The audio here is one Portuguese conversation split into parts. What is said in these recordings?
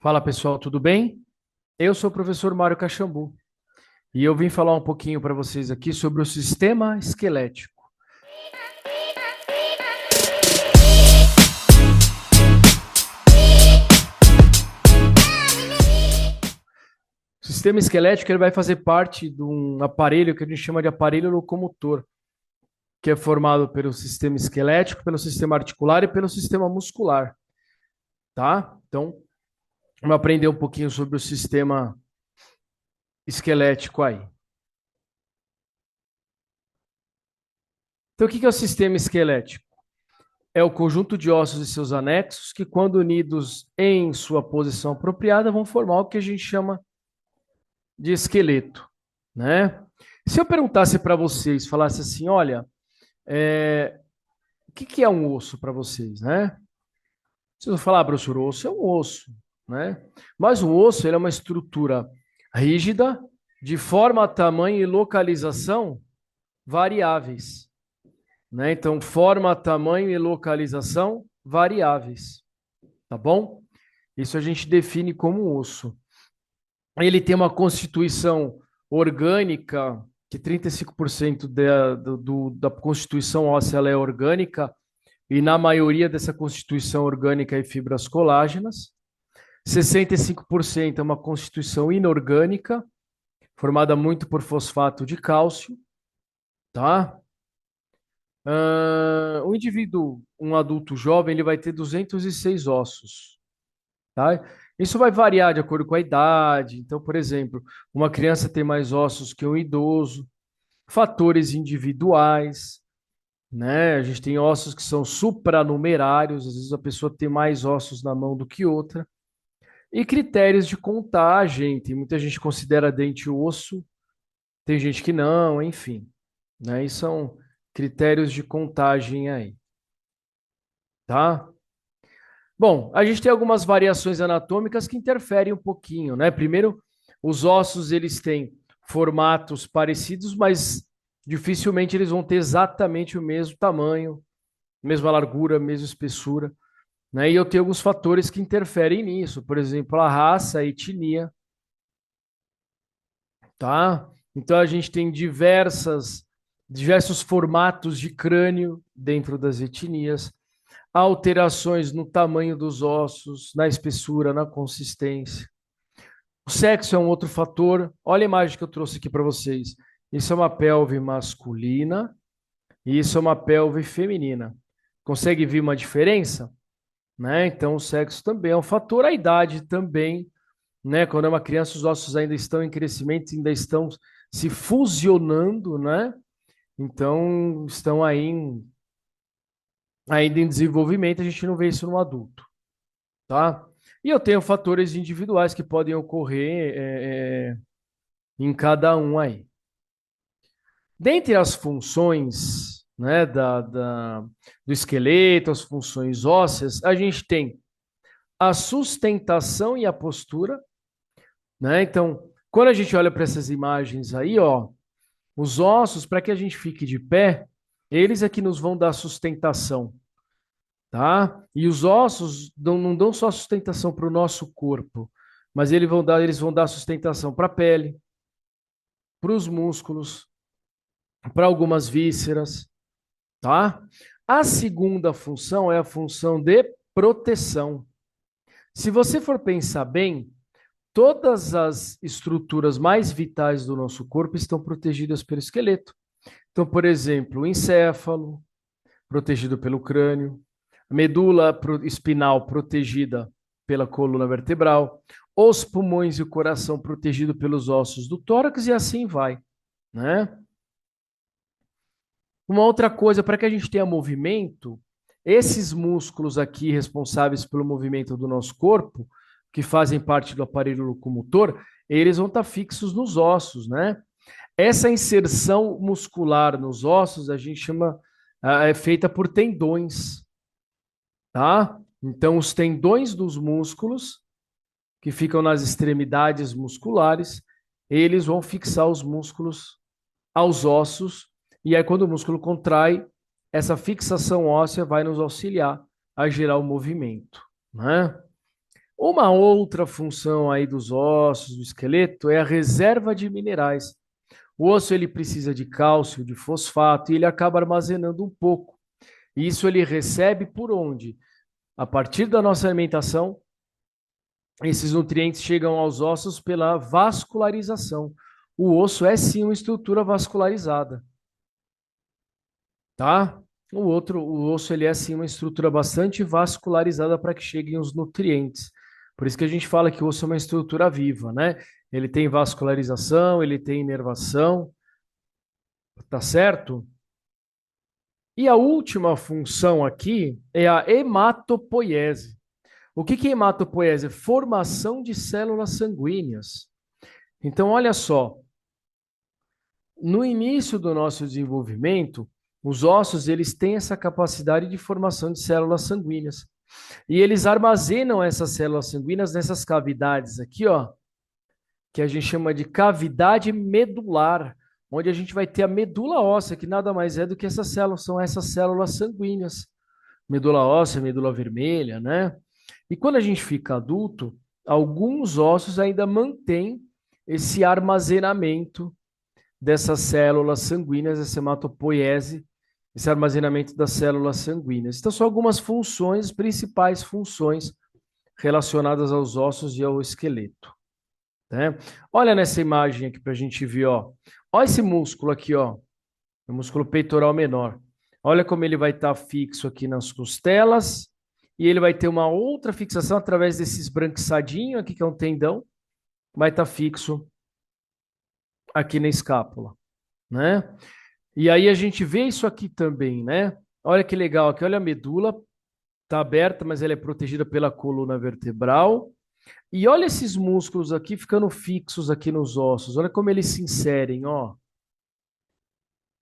Fala pessoal, tudo bem? Eu sou o professor Mário Caxambu e eu vim falar um pouquinho para vocês aqui sobre o sistema esquelético. O sistema esquelético ele vai fazer parte de um aparelho que a gente chama de aparelho locomotor, que é formado pelo sistema esquelético, pelo sistema articular e pelo sistema muscular, tá? Então, vamos aprender um pouquinho sobre o sistema esquelético aí. Então, o que é o sistema esquelético? É o conjunto de ossos e seus anexos que, quando unidos em sua posição apropriada, vão formar o que a gente chama de esqueleto, né? Se eu perguntasse para vocês, falasse assim, olha, o que é um osso para vocês, né? Vocês vão falar, professor, osso é um osso, né? Mas o osso ele é uma estrutura rígida, de forma, tamanho e localização variáveis, né? Então, forma, tamanho e localização variáveis, tá bom? Isso a gente define como osso. Ele tem uma constituição orgânica, que 35% da constituição óssea ela é orgânica, e na maioria dessa constituição orgânica é fibras colágenas. 65% é uma constituição inorgânica, formada muito por fosfato de cálcio, tá? Um indivíduo, um adulto jovem, ele vai ter 206 ossos, tá? Isso vai variar de acordo com a idade. Então, por exemplo, uma criança tem mais ossos que um idoso, fatores individuais, né? A gente tem ossos que são supranumerários, às vezes a pessoa tem mais ossos na mão do que outra. E critérios de contagem, tem muita gente que considera dente osso, tem gente que não, enfim, né? E são critérios de contagem aí, tá? Bom, a gente tem algumas variações anatômicas que interferem um pouquinho, né? Primeiro, os ossos eles têm formatos parecidos, mas dificilmente eles vão ter exatamente o mesmo tamanho, mesma largura, mesma espessura, né? E eu tenho alguns fatores que interferem nisso, por exemplo, a raça, a etnia, tá? Então a gente tem diversos formatos de crânio dentro das etnias, alterações no tamanho dos ossos, na espessura, na consistência. O sexo é um outro fator. Olha a imagem que eu trouxe aqui para vocês. Isso é uma pelve masculina e isso é uma pelve feminina. Consegue ver uma diferença? Né? Então, o sexo também é um fator, a idade também, né? Quando é uma criança, os ossos ainda estão em crescimento, ainda estão se fusionando, né? Então, estão ainda em desenvolvimento, a gente não vê isso no adulto, tá? E eu tenho fatores individuais que podem ocorrer em cada um aí. Dentre as funções, né, do esqueleto, as funções ósseas, a gente tem a sustentação e a postura, né? Então, quando a gente olha para essas imagens aí, ó, os ossos, para que a gente fique de pé, eles é que nos vão dar sustentação, tá? E os ossos não dão só sustentação para o nosso corpo, mas eles vão dar sustentação para a pele, para os músculos, para algumas vísceras, tá? A segunda função é a função de proteção. Se você for pensar bem, todas as estruturas mais vitais do nosso corpo estão protegidas pelo esqueleto. Então, por exemplo, o encéfalo, protegido pelo crânio, a medula espinal protegida pela coluna vertebral, os pulmões e o coração protegido pelos ossos do tórax e assim vai, né? Uma outra coisa, para que a gente tenha movimento, esses músculos aqui responsáveis pelo movimento do nosso corpo, que fazem parte do aparelho locomotor, eles vão estar fixos nos ossos, né? Essa inserção muscular nos ossos a gente chama, é feita por tendões, tá? Então, os tendões dos músculos, que ficam nas extremidades musculares, eles vão fixar os músculos aos ossos, e aí quando o músculo contrai, essa fixação óssea vai nos auxiliar a gerar o movimento, né? Uma outra função aí dos ossos, do esqueleto, é a reserva de minerais. O osso ele precisa de cálcio, de fosfato, e ele acaba armazenando um pouco. E isso ele recebe por onde? A partir da nossa alimentação, esses nutrientes chegam aos ossos pela vascularização. O osso é sim uma estrutura vascularizada, tá? O osso ele é sim uma estrutura bastante vascularizada para que cheguem os nutrientes. Por isso que a gente fala que o osso é uma estrutura viva, né? Ele tem vascularização, ele tem inervação, tá certo? E a última função aqui é a hematopoiese. O que que é hematopoiese? Formação de células sanguíneas. Então, olha só, no início do nosso desenvolvimento, os ossos eles têm essa capacidade de formação de células sanguíneas. E eles armazenam essas células sanguíneas nessas cavidades aqui, ó, que a gente chama de cavidade medular, onde a gente vai ter a medula óssea, que nada mais é do que essas células, são essas células sanguíneas. Medula óssea, medula vermelha, né? E quando a gente fica adulto, alguns ossos ainda mantêm esse armazenamento dessas células sanguíneas, essa hematopoiese, esse armazenamento das células sanguíneas. Então, são algumas funções, principais funções relacionadas aos ossos e ao esqueleto, né? Olha nessa imagem aqui para a gente ver, ó. Olha esse músculo aqui, ó, o músculo peitoral menor. Olha como ele vai estar fixo aqui nas costelas e ele vai ter uma outra fixação através desse esbranquiçadinho aqui, que é um tendão, vai estar fixo aqui na escápula, né? E aí a gente vê isso aqui também, né? Olha que legal aqui, olha a medula, tá aberta, mas ela é protegida pela coluna vertebral. E olha esses músculos aqui ficando fixos aqui nos ossos. Olha como eles se inserem, ó.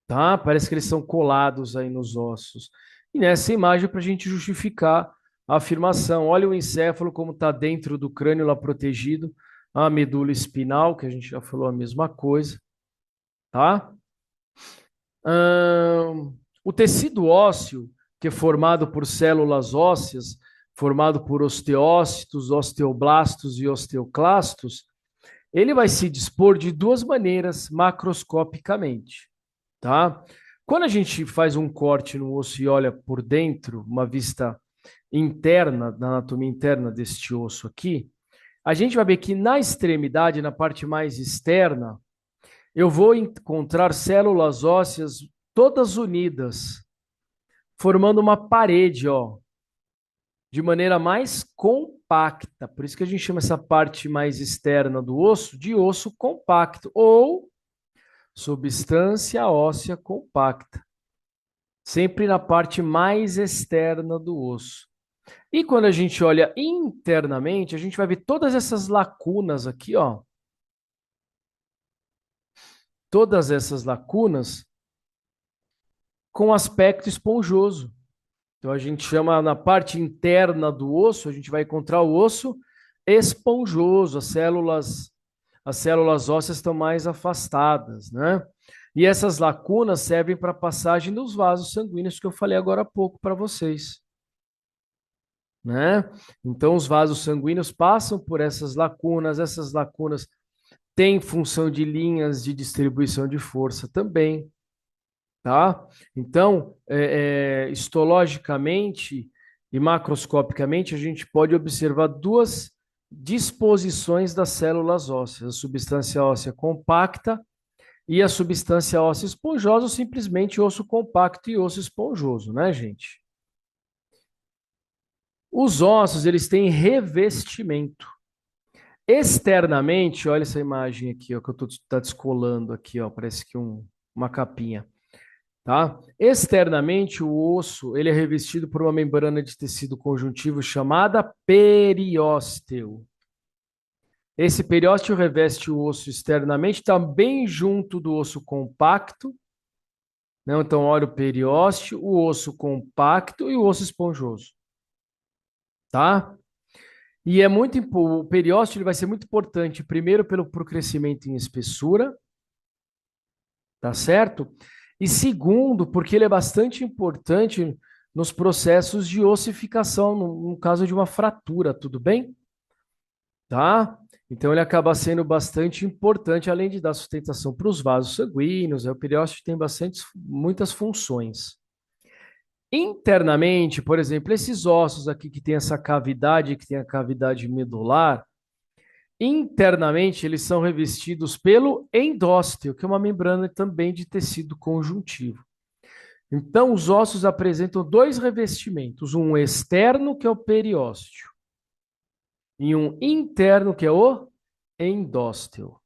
Tá? Parece que eles são colados aí nos ossos. E nessa imagem para a gente justificar a afirmação. Olha o encéfalo como está dentro do crânio lá protegido. A medula espinal, que a gente já falou a mesma coisa, tá? O tecido ósseo, que é formado por células ósseas, formado por osteócitos, osteoblastos e osteoclastos, ele vai se dispor de duas maneiras macroscopicamente, tá? Quando a gente faz um corte no osso e olha por dentro, uma vista interna, da anatomia interna deste osso aqui, a gente vai ver que na extremidade, na parte mais externa, eu vou encontrar células ósseas todas unidas, formando uma parede, ó, de maneira mais compacta. Por isso que a gente chama essa parte mais externa do osso de osso compacto ou substância óssea compacta. Sempre na parte mais externa do osso. E quando a gente olha internamente, a gente vai ver todas essas lacunas aqui, ó. Todas essas lacunas com aspecto esponjoso. Então a gente chama na parte interna do osso, a gente vai encontrar o osso esponjoso, as células ósseas estão mais afastadas, né? E essas lacunas servem para a passagem dos vasos sanguíneos que eu falei agora há pouco para vocês, né? Então os vasos sanguíneos passam por essas lacunas têm função de linhas de distribuição de força também, tá? Então, histologicamente e macroscopicamente, a gente pode observar duas disposições das células ósseas, a substância óssea compacta e a substância óssea esponjosa, ou simplesmente osso compacto e osso esponjoso, né, gente? Os ossos, eles têm revestimento. Externamente, olha essa imagem aqui, ó, que eu tô tá descolando aqui, ó, parece que uma capinha. Tá? Externamente, o osso ele é revestido por uma membrana de tecido conjuntivo chamada periósteo. Esse periósteo reveste o osso externamente, também junto do osso compacto. Né? Então, olha o periósteo, o osso compacto e o osso esponjoso. Tá? E o periósteo ele vai ser muito importante, primeiro pro crescimento em espessura, tá certo? E segundo, porque ele é bastante importante nos processos de ossificação, no caso de uma fratura, tudo bem? tá? Então ele acaba sendo bastante importante, além de dar sustentação para os vasos sanguíneos. O periósteo tem muitas funções. Internamente, por exemplo, esses ossos aqui que tem essa cavidade, que tem a cavidade medular, internamente eles são revestidos pelo endósteo, que é uma membrana também de tecido conjuntivo. Então, os ossos apresentam dois revestimentos, um externo, que é o periósteo, e um interno, que é o endósteo,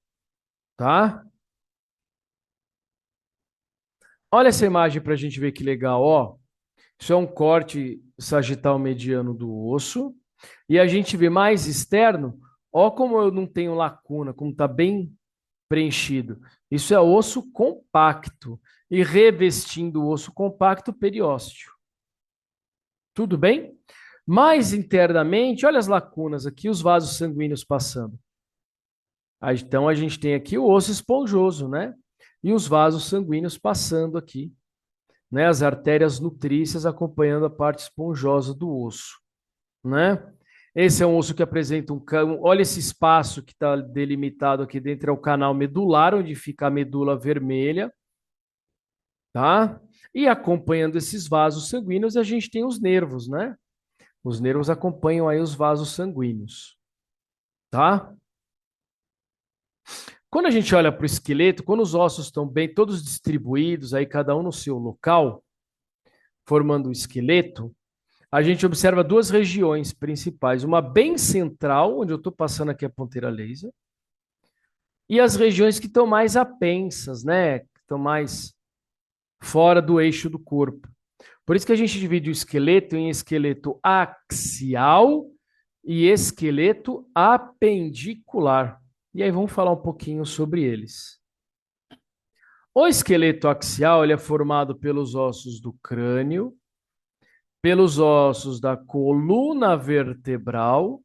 tá? Olha essa imagem para a gente ver que legal, ó. Isso é um corte sagital mediano do osso. E a gente vê mais externo, ó como eu não tenho lacuna, como está bem preenchido. Isso é osso compacto. E revestindo o osso compacto, periósteo. Tudo bem? Mais internamente, olha as lacunas aqui, os vasos sanguíneos passando. Então a gente tem aqui o osso esponjoso, né? E os vasos sanguíneos passando aqui, né? As artérias nutrícias acompanhando a parte esponjosa do osso, né? Esse é um osso que apresenta olha esse espaço que está delimitado aqui dentro, é o canal medular, onde fica a medula vermelha, tá? E acompanhando esses vasos sanguíneos, a gente tem os nervos, né? Os nervos acompanham aí os vasos sanguíneos, tá? Quando a gente olha para o esqueleto, quando os ossos estão bem todos distribuídos, aí cada um no seu local, formando o esqueleto, a gente observa duas regiões principais, uma bem central, onde eu estou passando aqui a ponteira laser, e as regiões que estão mais apensas, né? Que estão mais fora do eixo do corpo. Por isso que a gente divide o esqueleto em esqueleto axial e esqueleto apendicular. E aí vamos falar um pouquinho sobre eles. O esqueleto axial ele é formado pelos ossos do crânio, pelos ossos da coluna vertebral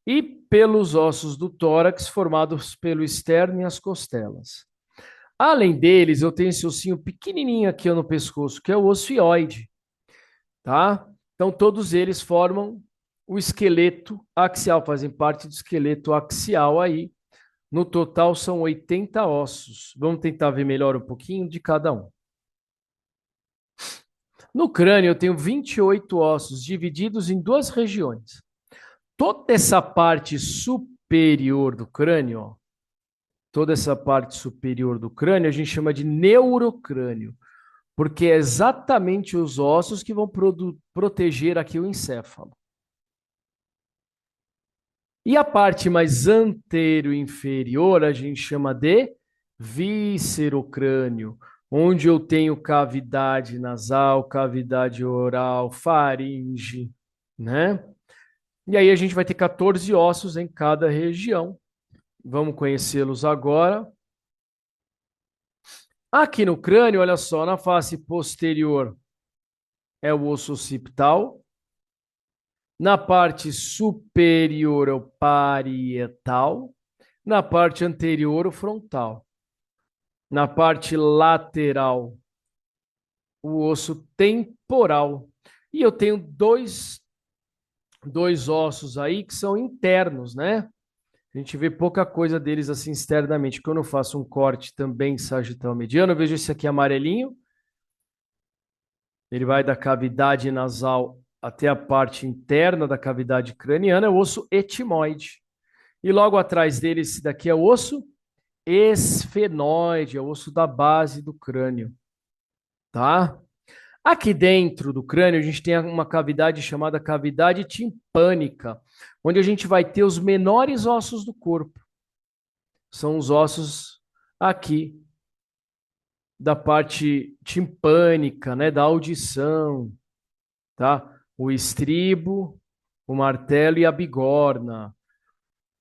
e pelos ossos do tórax formados pelo externo e as costelas. Além deles, eu tenho esse ossinho pequenininho aqui no pescoço, que é o osso hioide, tá? Então, todos eles formam o esqueleto axial, fazem parte do esqueleto axial aí. No total, são 80 ossos. Vamos tentar ver melhor um pouquinho de cada um. No crânio, eu tenho 28 ossos, divididos em duas regiões. Toda essa parte superior do crânio, ó, toda essa parte superior do crânio, a gente chama de neurocrânio, porque é exatamente os ossos que vão proteger aqui o encéfalo. E a parte mais anterio-inferior a gente chama de viscerocrânio, onde eu tenho cavidade nasal, cavidade oral, faringe, né? E aí a gente vai ter 14 ossos em cada região. Vamos conhecê-los agora. Aqui no crânio, olha só, na face posterior é o osso occipital. Na parte superior é o parietal. Na parte anterior, o frontal. Na parte lateral, o osso temporal. E eu tenho dois ossos aí que são internos, né? A gente vê pouca coisa deles assim externamente. Quando eu faço um corte também sagital mediano, eu vejo esse aqui amarelinho. Ele vai da cavidade nasal até a parte interna da cavidade craniana, é o osso etimoide. E logo atrás dele, esse daqui é o osso esfenoide, é o osso da base do crânio, tá? Aqui dentro do crânio, a gente tem uma cavidade chamada cavidade timpânica, onde a gente vai ter os menores ossos do corpo. São os ossos aqui da parte timpânica, né, da audição, tá? O estribo, o martelo e a bigorna.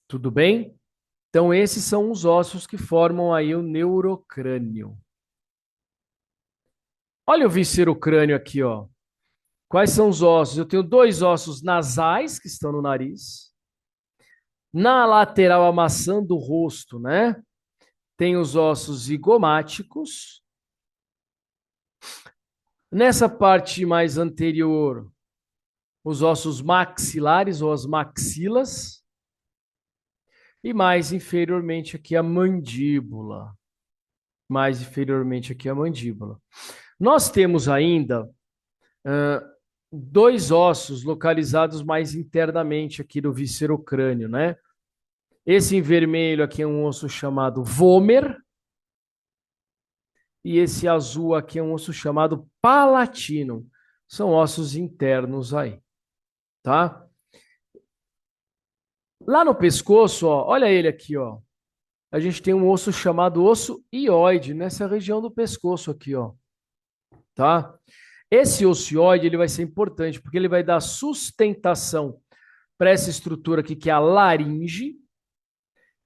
Tudo bem? Então esses são os ossos que formam aí o neurocrânio. Olha o viscerocrânio aqui, ó. Quais são os ossos? Eu tenho dois ossos nasais que estão no nariz. Na lateral amassando o rosto, né? Tem os ossos zigomáticos. Nessa parte mais anterior, os ossos maxilares ou as maxilas. E mais inferiormente aqui a mandíbula. Mais inferiormente aqui a mandíbula. Nós temos ainda ah, dois ossos localizados mais internamente aqui no viscerocrânio, né? Esse em vermelho aqui é um osso chamado vômer, e esse azul aqui é um osso chamado palatino. São ossos internos aí, tá? Lá no pescoço, ó, olha ele aqui, ó. A gente tem um osso chamado osso hioide nessa região do pescoço aqui, ó, tá? Esse osso hioide, ele vai ser importante porque ele vai dar sustentação para essa estrutura aqui que é a laringe.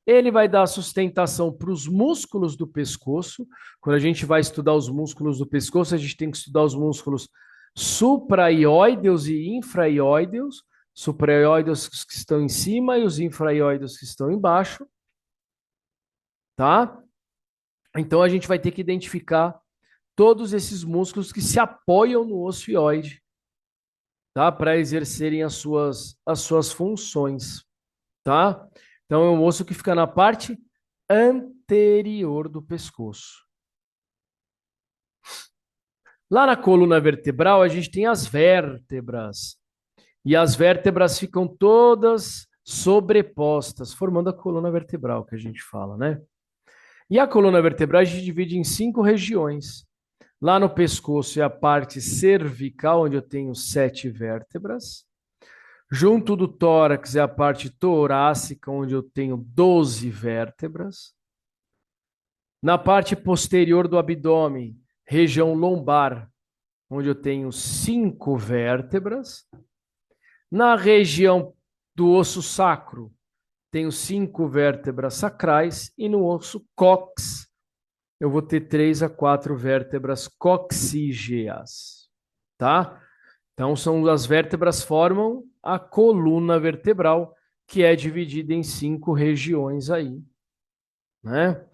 Ele vai dar sustentação para os músculos do pescoço. Quando a gente vai estudar os músculos do pescoço, a gente tem que estudar os músculos supraioideus e infraioideus. Supraioideus que estão em cima e os infraioideus que estão embaixo, tá? Então a gente vai ter que identificar todos esses músculos que se apoiam no osso hioide, tá? Para exercerem as suas funções, tá? Então é um osso que fica na parte anterior do pescoço. Lá na coluna vertebral, a gente tem as vértebras. E as vértebras ficam todas sobrepostas, formando a coluna vertebral que a gente fala, né? E a coluna vertebral a gente divide em 5 regiões. Lá no pescoço é a parte cervical, onde eu tenho 7 vértebras. Junto do tórax é a parte torácica, onde eu tenho 12 vértebras. Na parte posterior do abdômen, região lombar, onde eu tenho 5 vértebras. Na região do osso sacro, tenho 5 vértebras sacrais. E no osso cóccix, eu vou ter 3 a 4 vértebras coccígeas, tá? Então, as vértebras formam a coluna vertebral, que é dividida em 5 regiões aí, né?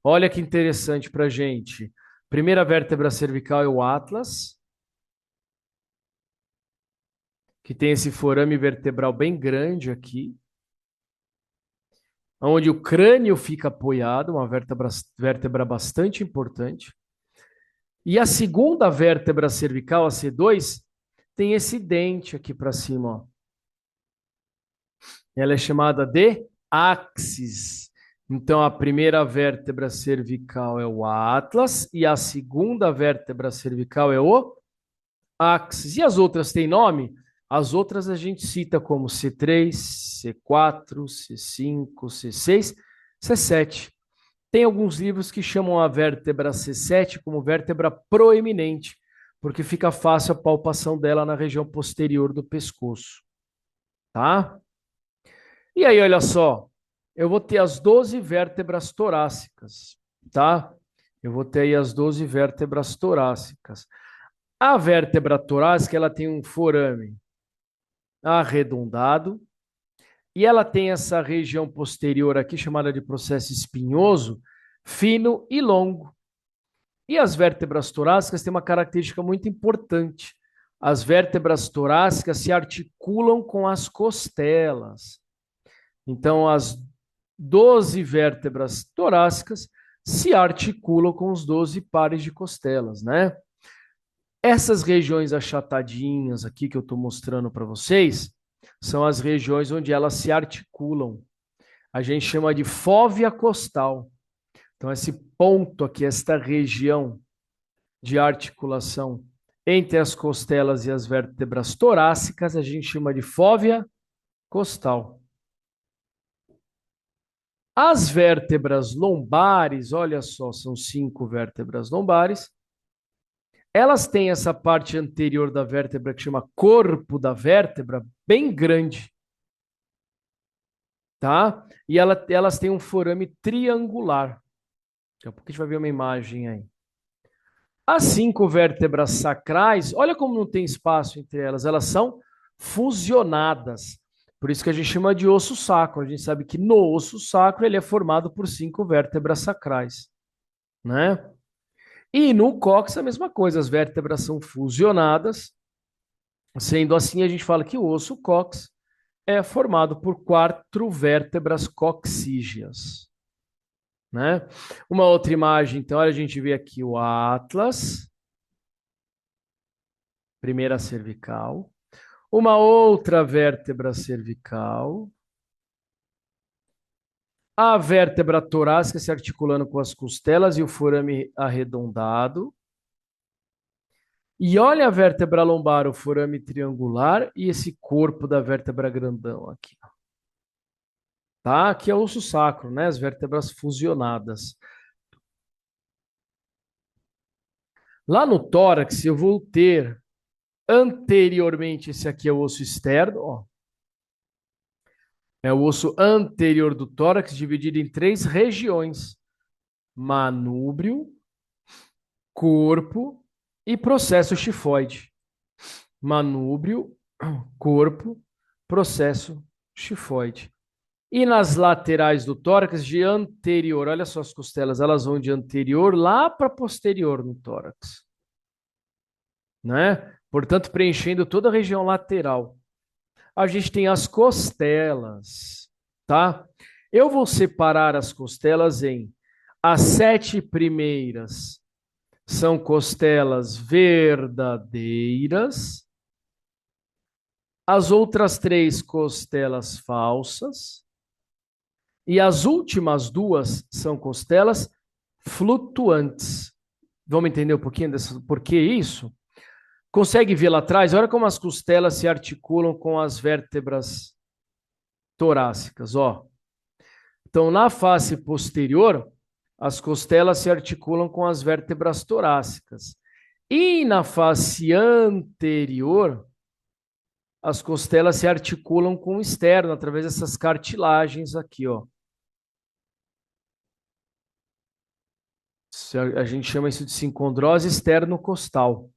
Olha que interessante para gente. Primeira vértebra cervical é o Atlas, que tem esse forame vertebral bem grande aqui, onde o crânio fica apoiado, uma vértebra bastante importante. E a segunda vértebra cervical, a C2, tem esse dente aqui para cima, ó. Ela é chamada de áxis. Então, a primeira vértebra cervical é o Atlas e a segunda vértebra cervical é o axis. E as outras têm nome? As outras a gente cita como C3, C4, C5, C6, C7. Tem alguns livros que chamam a vértebra C7 como vértebra proeminente, porque fica fácil a palpação dela na região posterior do pescoço, tá? E aí, olha só, eu vou ter as 12 vértebras torácicas, tá? Eu vou ter aí as 12 vértebras torácicas. A vértebra torácica, ela tem um forame arredondado e ela tem essa região posterior aqui, chamada de processo espinhoso, fino e longo. E as vértebras torácicas têm uma característica muito importante. As vértebras torácicas se articulam com as costelas. Então, as 12 vértebras torácicas se articulam com os 12 pares de costelas, né? Essas regiões achatadinhas aqui que eu estou mostrando para vocês são as regiões onde elas se articulam. A gente chama de fóvea costal. Então, esse ponto aqui, esta região de articulação entre as costelas e as vértebras torácicas, a gente chama de fóvea costal. As vértebras lombares, olha só, são 5 vértebras lombares. Elas têm essa parte anterior da vértebra que chama corpo da vértebra, bem grande, tá? E elas têm um forame triangular. Daqui a pouco a gente vai ver uma imagem aí. As 5 vértebras sacrais, olha como não tem espaço entre elas, elas são fusionadas. Por isso que a gente chama de osso sacro. A gente sabe que no osso sacro ele é formado por 5 vértebras sacrais, né? E no cóccix a mesma coisa, as vértebras são fusionadas. Sendo assim, a gente fala que o osso cóccix é formado por 4 vértebras coxígeas, né? Uma outra imagem, então, olha, a gente vê aqui o Atlas, primeira cervical. Uma outra vértebra cervical. A vértebra torácica se articulando com as costelas e o forame arredondado. E olha a vértebra lombar, o forame triangular e esse corpo da vértebra grandão aqui. Tá? Aqui é o osso sacro, né? As vértebras fusionadas. Lá no tórax, eu vou ter anteriormente, esse aqui é o osso externo, ó. É o osso anterior do tórax, dividido em 3 regiões: manúbrio, corpo e processo chifoide. Manúbrio, corpo, processo chifoide. E nas laterais do tórax, de anterior, olha só as costelas, elas vão de anterior lá para posterior no tórax, né? Portanto, preenchendo toda a região lateral. A gente tem as costelas, tá? Eu vou separar as costelas em as 7 primeiras são costelas verdadeiras, as outras 3 costelas falsas, e as últimas 2 são costelas flutuantes. Vamos entender um pouquinho por que isso? Consegue ver lá atrás? Olha como as costelas se articulam com as vértebras torácicas, ó. Então, na face posterior, as costelas se articulam com as vértebras torácicas. E na face anterior, as costelas se articulam com o externo, através dessas cartilagens aqui, ó. A gente chama isso de sincondrose externo-costal,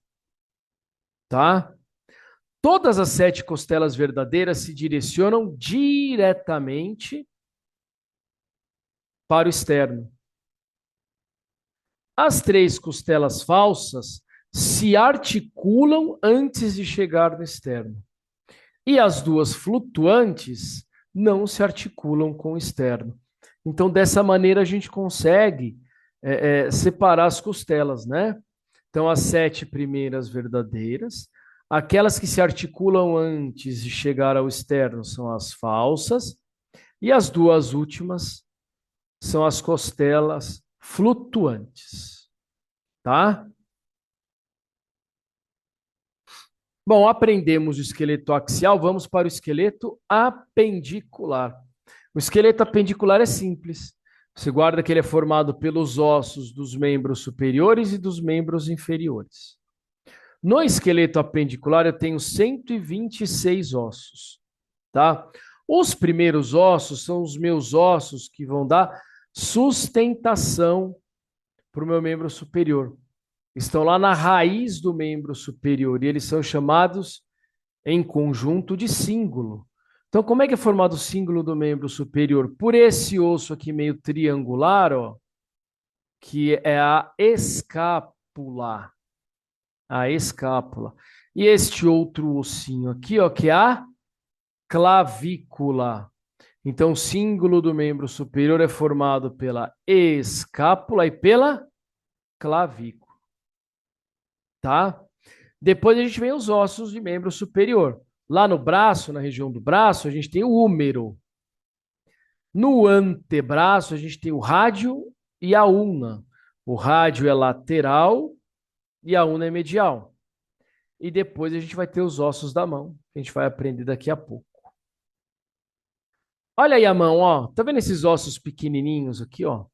tá? Todas as 7 costelas verdadeiras se direcionam diretamente para o externo. As 3 costelas falsas se articulam antes de chegar no externo. E as 2 flutuantes não se articulam com o externo. Então, dessa maneira, a gente consegue separar as costelas, né? Então, as 7 primeiras verdadeiras, aquelas que se articulam antes de chegar ao externo são as falsas, e as 2 últimas são as costelas flutuantes, tá? Bom, aprendemos o esqueleto axial, vamos para o esqueleto apendicular. O esqueleto apendicular é simples. Você guarda que ele é formado pelos ossos dos membros superiores e dos membros inferiores. No esqueleto apendicular, eu tenho 126 ossos, tá? Os primeiros ossos são os meus ossos que vão dar sustentação para o meu membro superior. Estão lá na raiz do membro superior e eles são chamados em conjunto de cíngulo. Então, como é que é formado o cíngulo do membro superior? Por esse osso aqui meio triangular, ó, que é a escápula. A escápula. E este outro ossinho aqui, ó, que é a clavícula. Então, o cíngulo do membro superior é formado pela escápula e pela clavícula, tá? Depois a gente vem os ossos de membro superior. Lá no braço, na região do braço, a gente tem o húmero. No antebraço, a gente tem o rádio e a ulna. O rádio é lateral e a ulna é medial. E depois a gente vai ter os ossos da mão, que a gente vai aprender daqui a pouco. Olha aí a mão, ó. Tá vendo esses ossos pequenininhos aqui, ó?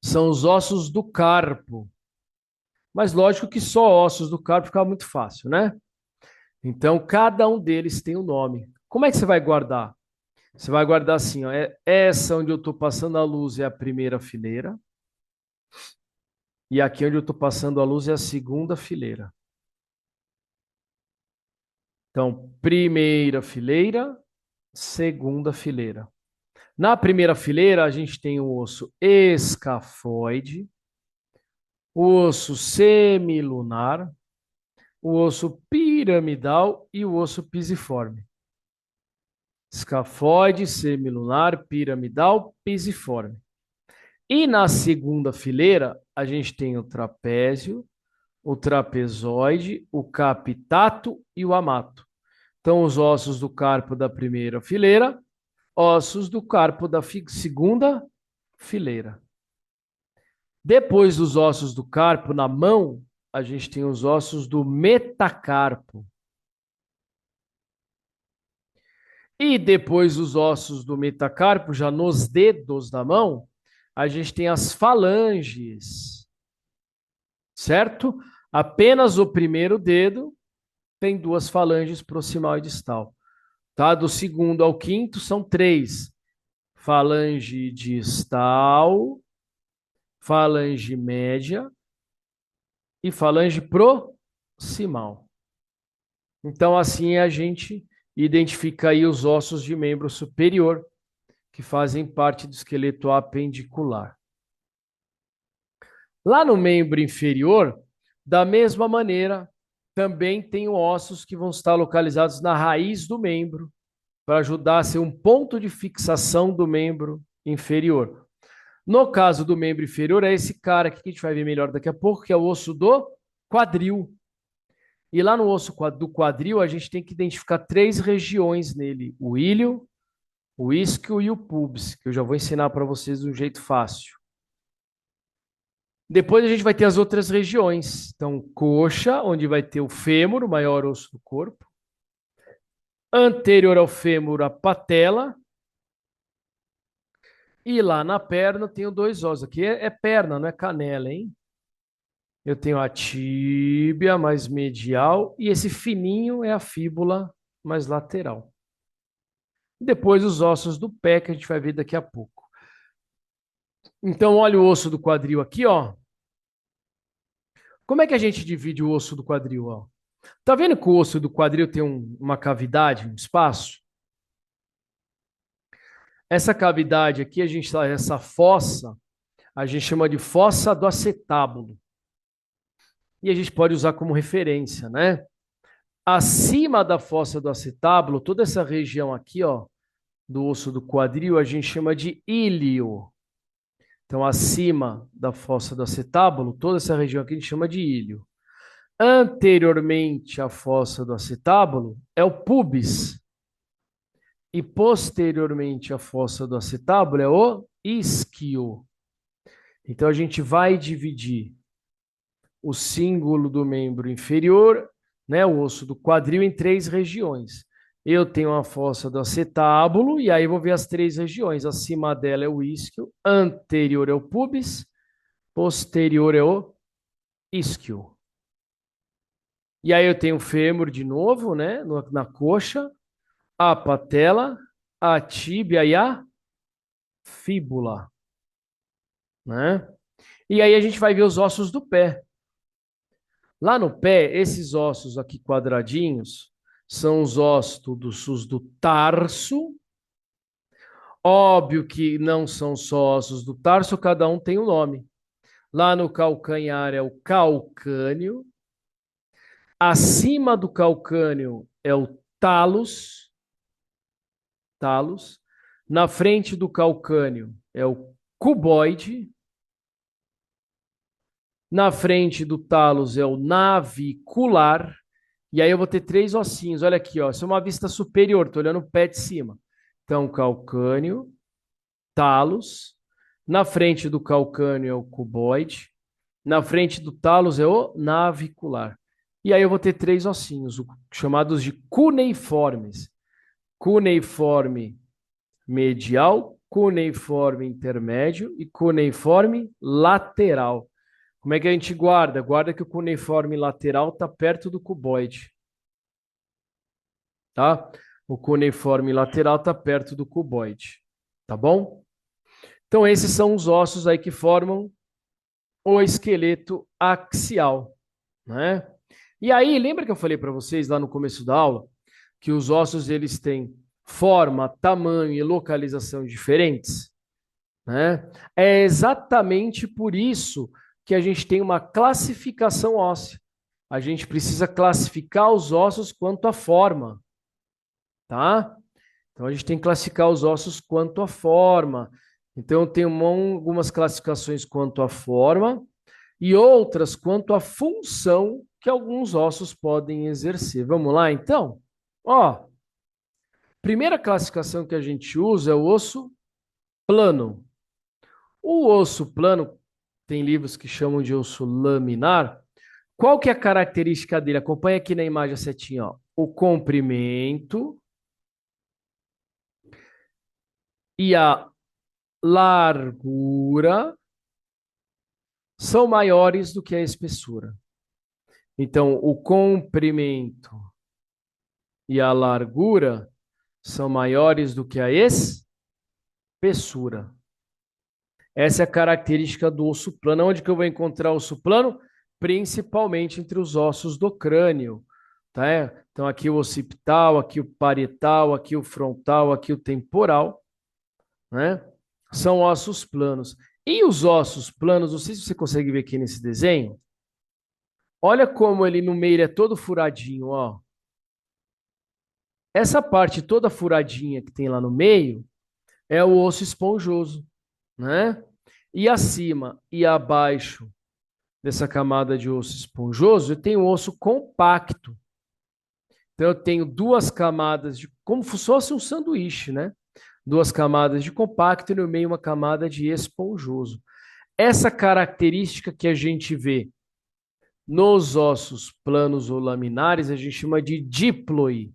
São os ossos do carpo. Mas lógico que só ossos do carpo fica muito fácil, né? Então, cada um deles tem um nome. Como é que você vai guardar? Você vai guardar assim, ó, essa onde eu estou passando a luz é a primeira fileira. E aqui onde eu estou passando a luz é a segunda fileira. Então, primeira fileira, segunda fileira. Na primeira fileira, a gente tem o osso escafoide, o osso semilunar, o osso piramidal e o osso pisiforme. Escafoide, semilunar, piramidal, pisiforme. E na segunda fileira, a gente tem o trapézio, o trapezoide, o capitato e o amato. Então, os ossos do carpo da primeira fileira, ossos do carpo da segunda fileira. Depois dos ossos do carpo na mão, a gente tem os ossos do metacarpo. E depois dos ossos do metacarpo, já nos dedos da mão, a gente tem as falanges. Certo? Apenas o primeiro dedo tem duas falanges proximal e distal. Tá? Do segundo ao quinto são três. Falange distal, falange média e falange proximal. Então, assim a gente identifica aí os ossos de membro superior, que fazem parte do esqueleto apendicular. Lá no membro inferior, da mesma maneira, também tem ossos que vão estar localizados na raiz do membro, para ajudar a ser um ponto de fixação do membro inferior. No caso do membro inferior, é esse cara aqui que a gente vai ver melhor daqui a pouco, que é o osso do quadril. E lá no osso do quadril, a gente tem que identificar três regiões nele: o ilho, o isquio e o pubis, que eu já vou ensinar para vocês de um jeito fácil. Depois a gente vai ter as outras regiões. Então, coxa, onde vai ter o fêmur, o maior osso do corpo. Anterior ao fêmur, a patela. E lá na perna eu tenho dois ossos. Aqui é perna, não é canela, hein? Eu tenho a tíbia mais medial e esse fininho é a fíbula mais lateral. Depois os ossos do pé, que a gente vai ver daqui a pouco. Então, olha o osso do quadril aqui, ó. Como é que a gente divide o osso do quadril, ó? Tá vendo que o osso do quadril tem uma cavidade, um espaço? Essa cavidade aqui, essa fossa, a gente chama de fossa do acetábulo. E a gente pode usar como referência, né? Acima da fossa do acetábulo, toda essa região aqui, ó, do osso do quadril, a gente chama de ilho. Então, acima da fossa do acetábulo, toda essa região aqui a gente chama de ilho. Anteriormente à fossa do acetábulo é o pubis. E posteriormente à fossa do acetábulo é o isquio. Então, a gente vai dividir o símbolo do membro inferior, né, o osso do quadril, em três regiões. Eu tenho a fossa do acetábulo, e aí vou ver as três regiões. Acima dela é o isquio, anterior é o pubis, posterior é o isquio. E aí eu tenho o fêmur de novo, né, na coxa, a patela, a tíbia e a fíbula, né? E aí a gente vai ver os ossos do pé. Lá no pé, esses ossos aqui quadradinhos são os ossos do tarso. Óbvio que não são só ossos do tarso, cada um tem um nome. Lá no calcanhar é o calcâneo. Acima do calcâneo é o talos. Talos. Na frente do calcâneo é o cuboide. Na frente do talos é o navicular. E aí eu vou ter três ossinhos. Olha aqui, ó. Isso é uma vista superior. Estou olhando o pé de cima. Então, calcâneo, talos. Na frente do calcâneo é o cuboide. Na frente do talos é o navicular. E aí eu vou ter três ossinhos, chamados de cuneiformes. Cuneiforme medial, cuneiforme intermédio e cuneiforme lateral. Como é que a gente guarda? Guarda que o cuneiforme lateral está perto do cuboide. Tá? O cuneiforme lateral está perto do cuboide. Tá bom? Então, esses são os ossos aí que formam o esqueleto axial, né? E aí, lembra que eu falei para vocês lá no começo da aula que os ossos eles têm forma, tamanho e localização diferentes, né? É exatamente por isso que a gente tem uma classificação óssea. a gente precisa classificar os ossos quanto à forma, tá? Então, a gente tem que classificar os ossos quanto à forma. Então, eu tenho algumas classificações quanto à forma e outras quanto à função que alguns ossos podem exercer. Vamos lá, então? Ó, primeira classificação que a gente usa é o osso plano. O osso plano, tem livros que chamam de osso laminar. Qual que é a característica dele? Acompanha aqui na imagem a setinha, ó. O comprimento e a largura são maiores do que a espessura. Então, o comprimento e a largura são maiores do que a espessura. Essa é a característica do osso plano. Onde que eu vou encontrar o osso plano? Principalmente entre os ossos do crânio. Tá? Então, aqui o occipital, aqui o parietal, aqui o frontal, aqui o temporal. Né? São ossos planos. E os ossos planos, não sei se você consegue ver aqui nesse desenho. Olha como ele no meio ele é todo furadinho, ó. Essa parte toda furadinha que tem lá no meio é o osso esponjoso, né? E acima e abaixo dessa camada de osso esponjoso, eu tenho um osso compacto. Então eu tenho duas camadas de como se fosse um sanduíche, né? Duas camadas de compacto e no meio uma camada de esponjoso. Essa característica que a gente vê nos ossos planos ou laminares, a gente chama de díploe.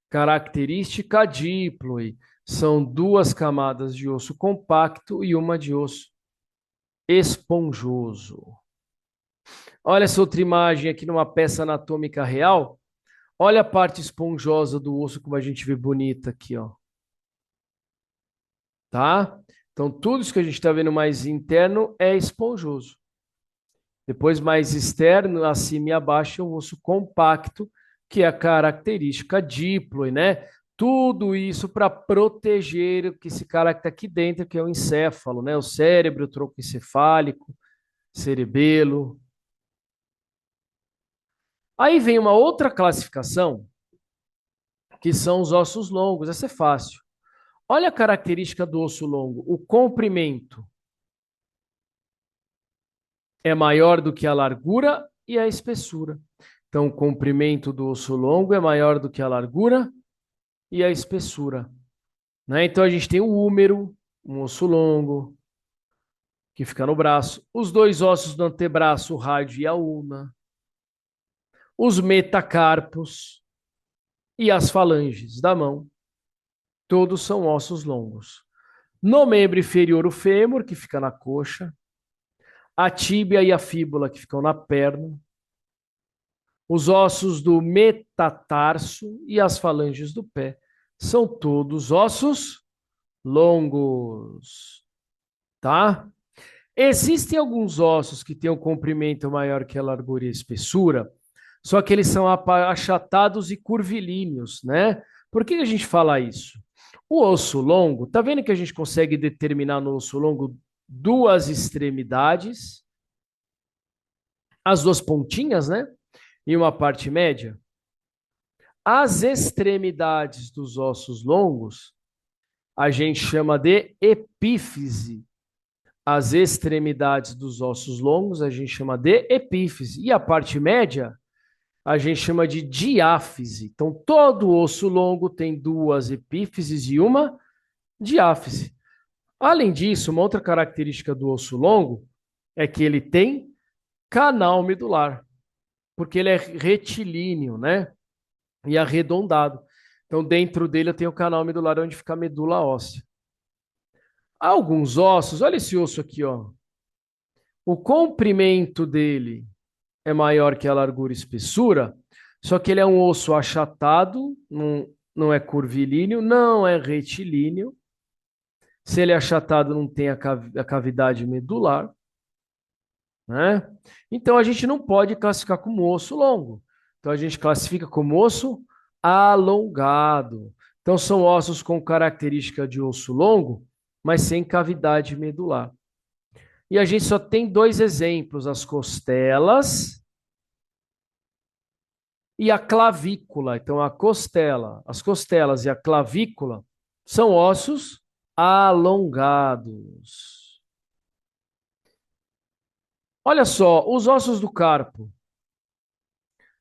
Característica díploe. São duas camadas de osso compacto e uma de osso esponjoso. Olha essa outra imagem aqui numa peça anatômica real. Olha a parte esponjosa do osso, como a gente vê bonita aqui, ó. Tá? Então, tudo isso que a gente está vendo mais interno é esponjoso. Depois, mais externo, acima e abaixo, é o osso compacto, que é a característica díploe, né? Tudo isso para proteger o que esse cara que está aqui dentro, que é o encéfalo, né? O cérebro, o tronco encefálico, cerebelo. Aí vem uma outra classificação, que são os ossos longos. Essa é fácil. Olha a característica do osso longo. O comprimento é maior do que a largura e a espessura. Então, o comprimento do osso longo é maior do que a largura e a espessura. Né? Então, a gente tem o húmero, um osso longo, que fica no braço. Os dois ossos do antebraço, o rádio e a ulna. Os metacarpos e as falanges da mão. Todos são ossos longos. No membro inferior, o fêmur, que fica na coxa. A tíbia e a fíbula, que ficam na perna. Os ossos do metatarso e as falanges do pé. São todos ossos longos. Tá? Existem alguns ossos que têm um comprimento maior que a largura e a espessura, só que eles são achatados e curvilíneos, né? Por que a gente fala isso? O osso longo, tá vendo que a gente consegue determinar no osso longo duas extremidades, as duas pontinhas, né? E uma parte média? As extremidades dos ossos longos a gente chama de epífise. As extremidades dos ossos longos a gente chama de epífise. E a parte média a gente chama de diáfise. Então, todo osso longo tem duas epífises e uma diáfise. Além disso, uma outra característica do osso longo é que ele tem canal medular, porque ele é retilíneo, né? E arredondado. Então, dentro dele eu tenho o canal medular onde fica a medula óssea. Alguns ossos, olha esse osso aqui, ó. O comprimento dele é maior que a largura e espessura, só que ele é um osso achatado, não é curvilíneo, não é retilíneo. Se ele é achatado, não tem a cavidade medular, né? Então a gente não pode classificar como osso longo. Então a gente classifica como osso alongado. Então são ossos com característica de osso longo, mas sem cavidade medular. E a gente só tem dois exemplos, as costelas E a clavícula, então a costela, as costelas e a clavícula são ossos alongados. Olha só, os ossos do carpo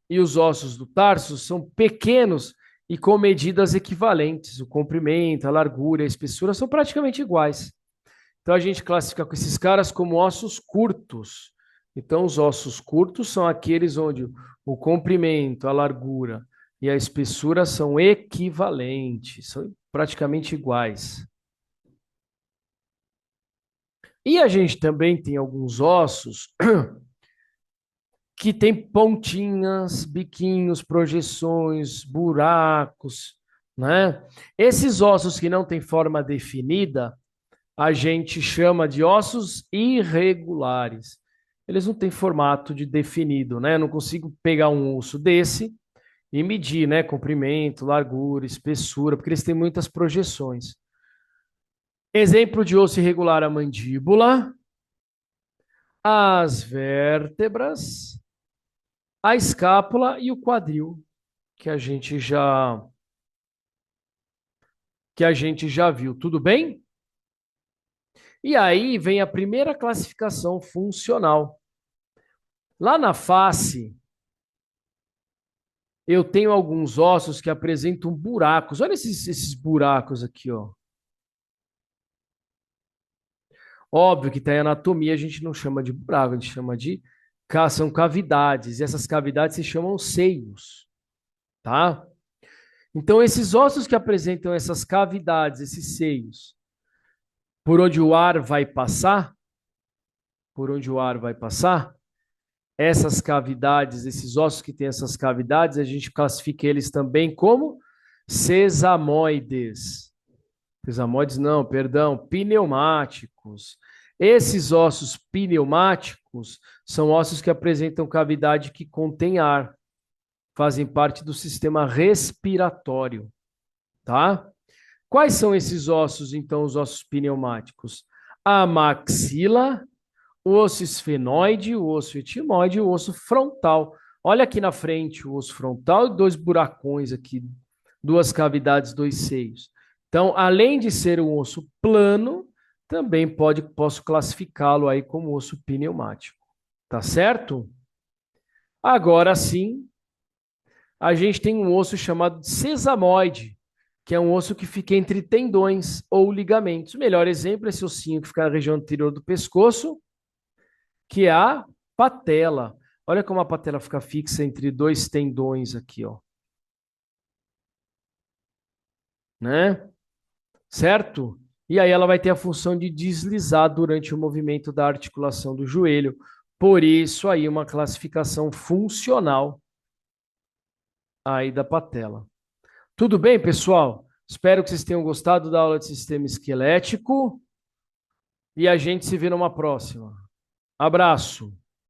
e os ossos do tarso são pequenos e com medidas equivalentes. O comprimento, a largura e a espessura são praticamente iguais. Então a gente classifica com esses caras como ossos curtos. Então os ossos curtos são aqueles onde o comprimento, a largura e a espessura são equivalentes, são praticamente iguais. E a gente também tem alguns ossos que têm pontinhas, biquinhos, projeções, buracos, né? Esses ossos que não têm forma definida, a gente chama de ossos irregulares. Eles não têm formato de definido, né? Eu não consigo pegar um osso desse e medir, né? Comprimento, largura, espessura, porque eles têm muitas projeções. Exemplo de osso irregular: a mandíbula, as vértebras, a escápula e o quadril, que a gente já viu. Tudo bem? E aí vem a primeira classificação funcional. Lá na face, eu tenho alguns ossos que apresentam buracos. Olha esses buracos aqui, ó. Óbvio que tem anatomia, a gente não chama de buraco, a gente chama de são cavidades. E essas cavidades se chamam seios, tá? Então, esses ossos que apresentam essas cavidades, esses seios, por onde o ar vai passar, por onde o ar vai passar, essas cavidades, esses ossos que têm essas cavidades, a gente classifica eles também como sesamoides. Sesamoides não, perdão, pneumáticos. Esses ossos pneumáticos são ossos que apresentam cavidade que contém ar, fazem parte do sistema respiratório, tá? Quais são esses ossos, então, os ossos pneumáticos? A maxila, o osso esfenoide, o osso etimoide e o osso frontal. Olha aqui na frente o osso frontal e dois buracões aqui, duas cavidades, dois seios. Então, além de ser um osso plano, também posso classificá-lo aí como osso pneumático. Tá certo? Agora sim, a gente tem um osso chamado de sesamoide, que é um osso que fica entre tendões ou ligamentos. O melhor exemplo é esse ossinho que fica na região anterior do pescoço, que é a patela. Olha como a patela fica fixa entre dois tendões aqui, ó. Né? Certo? E aí ela vai ter a função de deslizar durante o movimento da articulação do joelho. Por isso aí uma classificação funcional aí da patela. Tudo bem, pessoal? Espero que vocês tenham gostado da aula de sistema esquelético e a gente se vê numa próxima. Abraço.